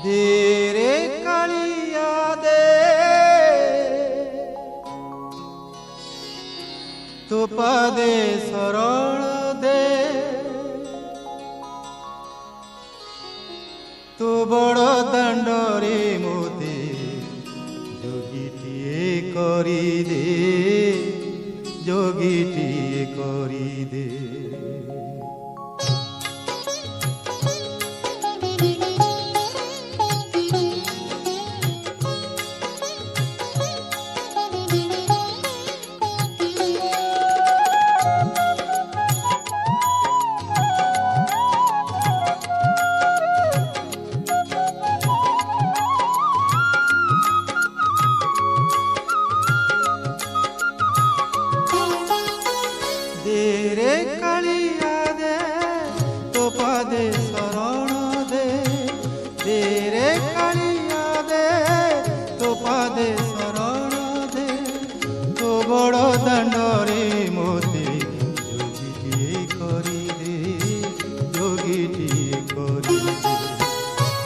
दे रे कालिया दे तो पदे शरण दे तो बड़ दांडरे मोते जोगीटिए करी दे जोगीटिए करी दे। दे रे कालिया दे तो पदे शरण दे दे रे कालिया दे तो पदे शरण दे तो बड़ दांडरे मोते जोगीटिए करी दे जोगीटिए करी दे।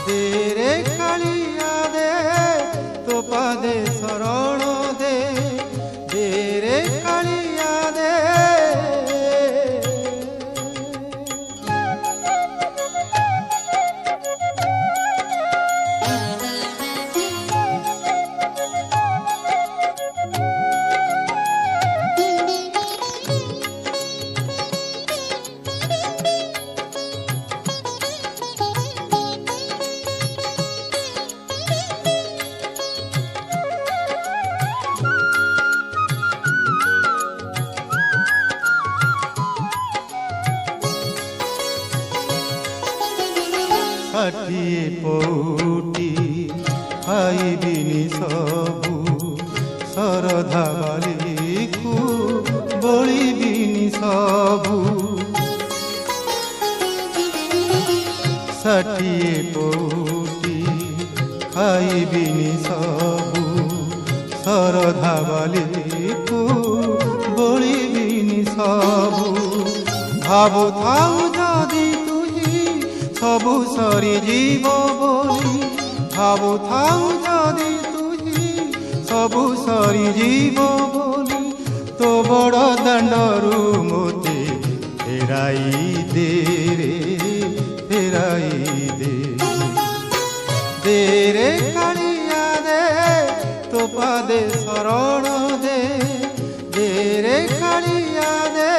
दे रे कालिया दे तो पदे शरण दे दे रे कालिया दे। षाठिए पौटी खाइबिनी सबु शरधा बाली को बलिबिनी सबु। षाठिए पौटी खाइबिनी सबु शरधा बाली को बलिबिनी सबु। भावु थाउ जदि सबु सरी जीव बोली भावु थाउ जदि तुही सबु सरी जीव बोली तो बड़ दांडरू मोते फेराई दे रे फेराई दे। दे रे कालिया दे तो पदे शरण दे दे रे कालिया दे।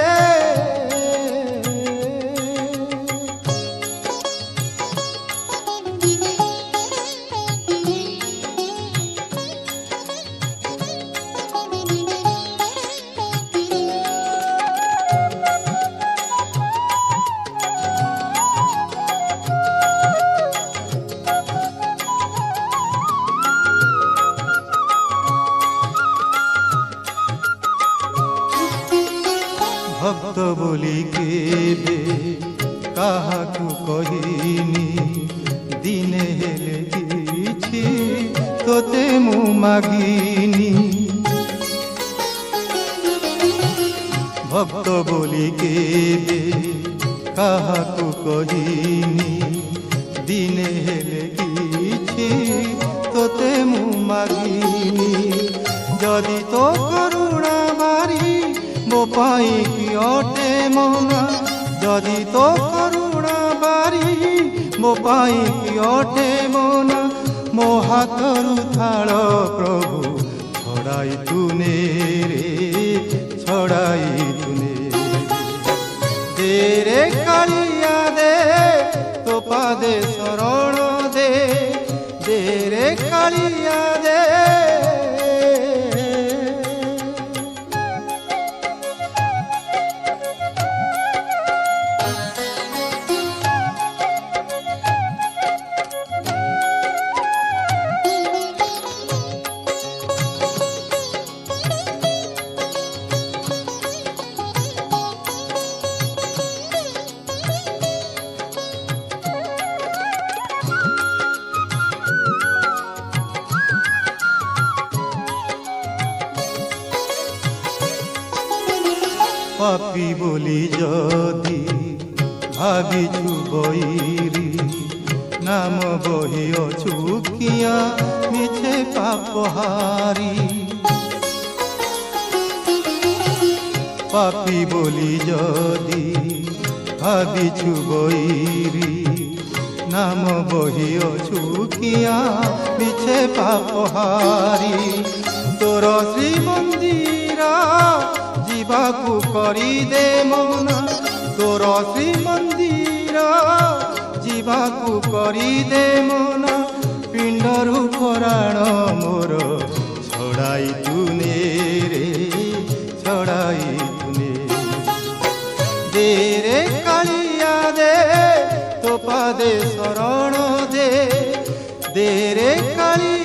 भक्त बोली केबे काहाकु कहिनी दिने हेले किछि तोते मु मागिनी। भक्त बोली केबे काहाकु कहिनी दिने हेले किछि तोते मु मागिनी। जदि तो करुणा बारी मो पाई कि अटे मना जदि तो करुणा बारी मो पाई कि अटे मना मो हाथरु थाल प्रभु छड़ाई तुने रे छड़ाई तुने। दे रे कालिया दे तो पदे शरण दे दे रे कालिया दे। पापी बोली जदि भाविछु बईरी नाम बहिओ चुकिया मिछे पापहारी पापी बोली जदि भाविछु बईरी नाम बहिओ चुकिया मिछे पापहारी तोर श्री मंदिर जीवाकू करी दे मना तोर श्री मंदिर जीवाकू करी दे मना पिंडरू पराण मोर छड़ाई तुने रे छड़ाई तुने दे रे कालिया दे तो पादे शरण दे रे कालिया